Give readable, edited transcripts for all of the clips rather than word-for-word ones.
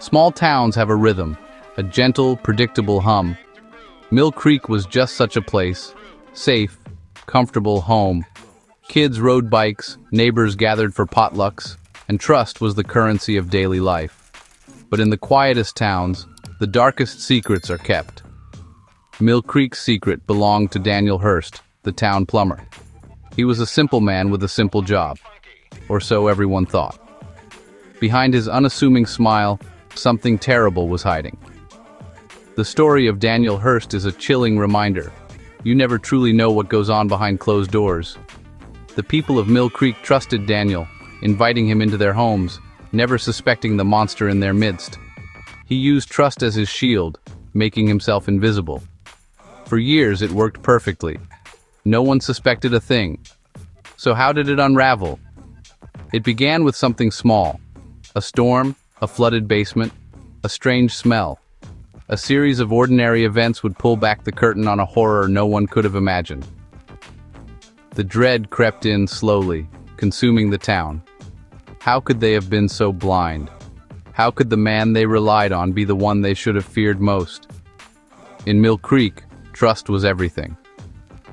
Small towns have a rhythm, a gentle, predictable hum. Mill Creek was just such a place. Safe, comfortable home. Kids rode bikes, neighbors gathered for potlucks, and trust was the currency of daily life. But in the quietest towns, the darkest secrets are kept. Mill Creek's secret belonged to Daniel Hurst, the town plumber. He was a simple man with a simple job, or so everyone thought. Behind his unassuming smile, something terrible was hiding. The story of Daniel Hurst is a chilling reminder. You never truly know what goes on behind closed doors. The people of Mill Creek trusted Daniel, inviting him into their homes, never suspecting the monster in their midst. He used trust as his shield, making himself invisible. For years it worked perfectly. No one suspected a thing. So how did it unravel? It began with something small. A storm, a flooded basement, a strange smell. A series of ordinary events would pull back the curtain on a horror no one could have imagined. The dread crept in slowly, consuming the town. How could they have been so blind? How could the man they relied on be the one they should have feared most? In Mill Creek, trust was everything.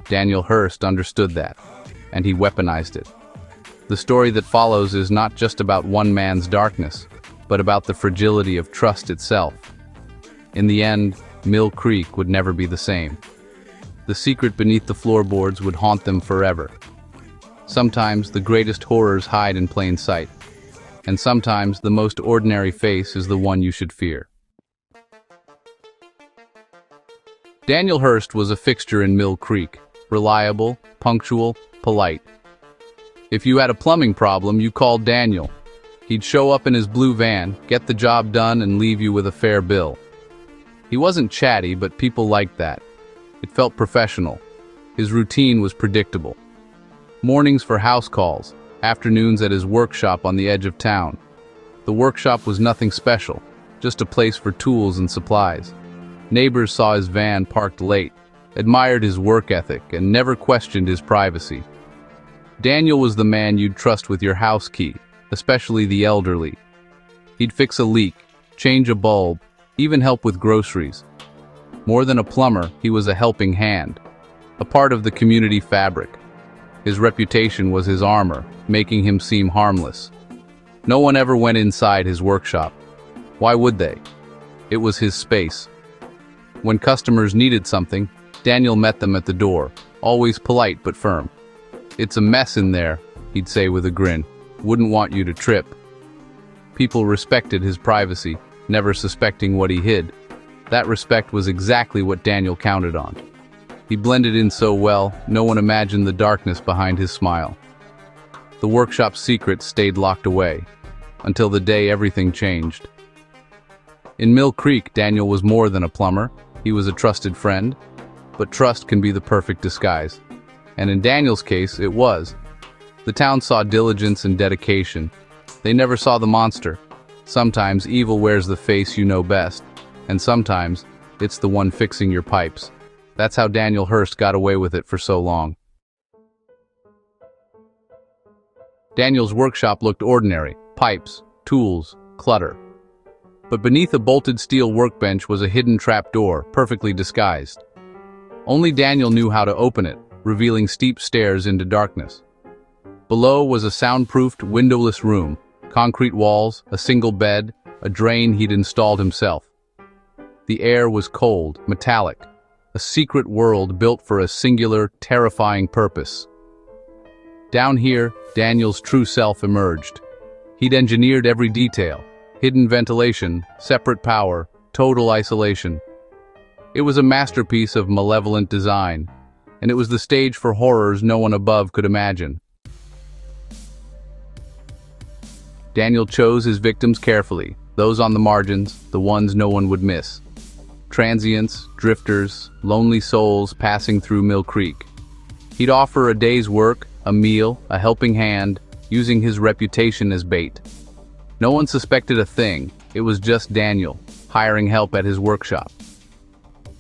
Daniel Hurst understood that, and he weaponized it. The story that follows is not just about one man's darkness, but about the fragility of trust itself. In the end, Mill Creek would never be the same. The secret beneath the floorboards would haunt them forever. Sometimes the greatest horrors hide in plain sight, and sometimes the most ordinary face is the one you should fear. Daniel Hurst was a fixture in Mill Creek, reliable, punctual, polite. If you had a plumbing problem, you called Daniel. He'd show up in his blue van, get the job done, and leave you with a fair bill. He wasn't chatty, but people liked that. It felt professional. His routine was predictable. Mornings for house calls, afternoons at his workshop on the edge of town. The workshop was nothing special, just a place for tools and supplies. Neighbors saw his van parked late, admired his work ethic, and never questioned his privacy. Daniel was the man you'd trust with your house key, especially the elderly. He'd fix a leak, change a bulb, even help with groceries. More than a plumber, he was a helping hand, a part of the community fabric. His reputation was his armor, making him seem harmless. No one ever went inside his workshop. Why would they? It was his space. When customers needed something, Daniel met them at the door, always polite but firm. "It's a mess in there," he'd say with a grin. "Wouldn't want you to trip." People respected his privacy, never suspecting what he hid. That respect was exactly what Daniel counted on. He blended in so well, no one imagined the darkness behind his smile. The workshop's secrets stayed locked away, until the day everything changed. In Mill Creek, Daniel was more than a plumber. He was a trusted friend. But trust can be the perfect disguise. And in Daniel's case, it was. The town saw diligence and dedication. They never saw the monster. Sometimes evil wears the face you know best, and sometimes it's the one fixing your pipes. That's how Daniel Hurst got away with it for so long. Daniel's workshop looked ordinary: pipes, tools, clutter. But beneath a bolted steel workbench was a hidden trapdoor, perfectly disguised. Only Daniel knew how to open it, revealing steep stairs into darkness. Below was a soundproofed, windowless room, concrete walls, a single bed, a drain he'd installed himself. The air was cold, metallic, a secret world built for a singular, terrifying purpose. Down here, Daniel's true self emerged. He'd engineered every detail: hidden ventilation, separate power, total isolation. It was a masterpiece of malevolent design, and it was the stage for horrors no one above could imagine. Daniel chose his victims carefully, those on the margins, the ones no one would miss. Transients, drifters, lonely souls passing through Mill Creek. He'd offer a day's work, a meal, a helping hand, using his reputation as bait. No one suspected a thing. It was just Daniel, hiring help at his workshop.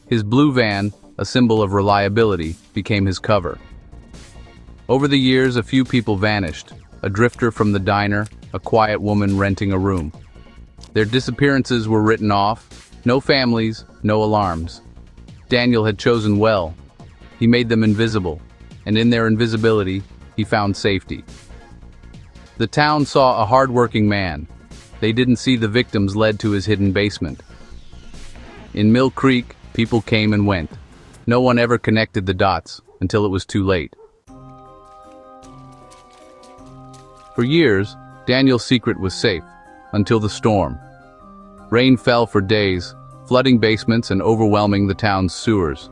His blue van, a symbol of reliability, became his cover. Over the years, a few people vanished: a drifter from the diner, a quiet woman renting a room. Their disappearances were written off. No families, no alarms. Daniel had chosen well. He made them invisible, and in their invisibility, he found safety. The town saw a hard-working man. They didn't see the victims led to his hidden basement. In Mill Creek, people came and went. No one ever connected the dots until it was too late. For years, Daniel's secret was safe, until the storm. Rain fell for days, flooding basements and overwhelming the town's sewers.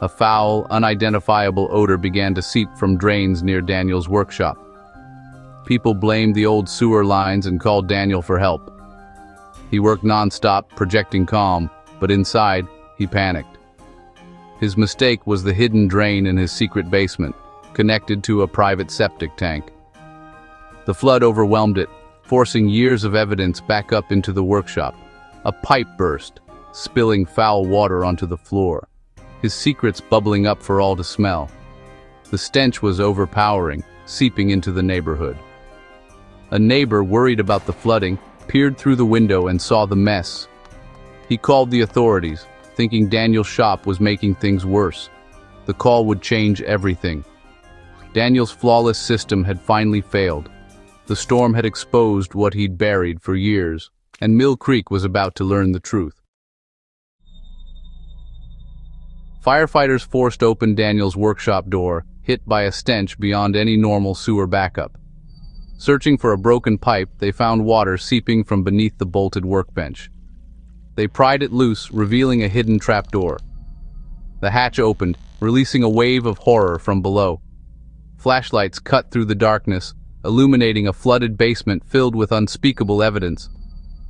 A foul, unidentifiable odor began to seep from drains near Daniel's workshop. People blamed the old sewer lines and called Daniel for help. He worked non-stop, projecting calm, but inside, he panicked. His mistake was the hidden drain in his secret basement, connected to a private septic tank. The flood overwhelmed it, forcing years of evidence back up into the workshop. A pipe burst, spilling foul water onto the floor, his secrets bubbling up for all to smell. The stench was overpowering, seeping into the neighborhood. A neighbor, worried about the flooding, peered through the window and saw the mess. He called the authorities, thinking Daniel's shop was making things worse. The call would change everything. Daniel's flawless system had finally failed. The storm had exposed what he'd buried for years, and Mill Creek was about to learn the truth. Firefighters forced open Daniel's workshop door, hit by a stench beyond any normal sewer backup. Searching for a broken pipe, they found water seeping from beneath the bolted workbench. They pried it loose, revealing a hidden trapdoor. The hatch opened, releasing a wave of horror from below. Flashlights cut through the darkness, illuminating a flooded basement filled with unspeakable evidence.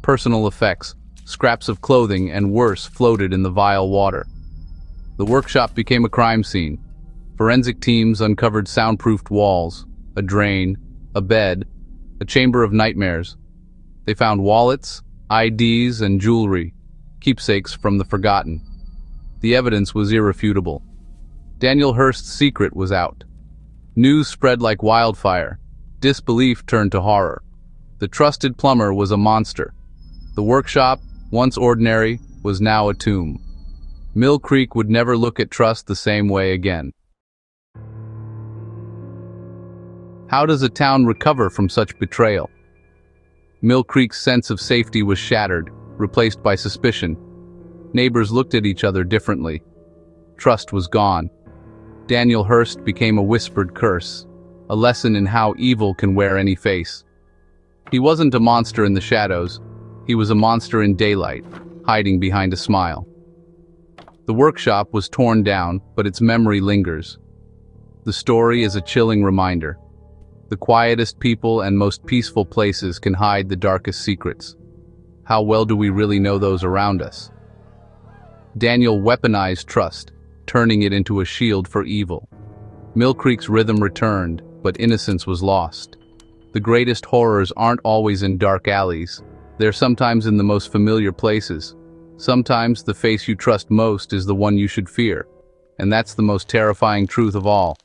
Personal effects, scraps of clothing, and worse floated in the vile water. The workshop became a crime scene. Forensic teams uncovered soundproofed walls, a drain, a bed, a chamber of nightmares. They found wallets, IDs, and jewelry, keepsakes from the forgotten. The evidence was irrefutable. Daniel Hurst's secret was out. News spread like wildfire. Disbelief turned to horror. The trusted plumber was a monster. The workshop, once ordinary, was now a tomb. Mill Creek would never look at trust the same way again. How does a town recover from such betrayal? Mill Creek's sense of safety was shattered, replaced by suspicion. Neighbors looked at each other differently. Trust was gone. Daniel Hurst became a whispered curse, a lesson in how evil can wear any face. He wasn't a monster in the shadows. He was a monster in daylight, hiding behind a smile. The workshop was torn down, but its memory lingers. The story is a chilling reminder. The quietest people and most peaceful places can hide the darkest secrets. How well do we really know those around us? Daniel weaponized trust, turning it into a shield for evil. Mill Creek's rhythm returned, but innocence was lost. The greatest horrors aren't always in dark alleys. They're sometimes in the most familiar places. Sometimes the face you trust most is the one you should fear. And that's the most terrifying truth of all.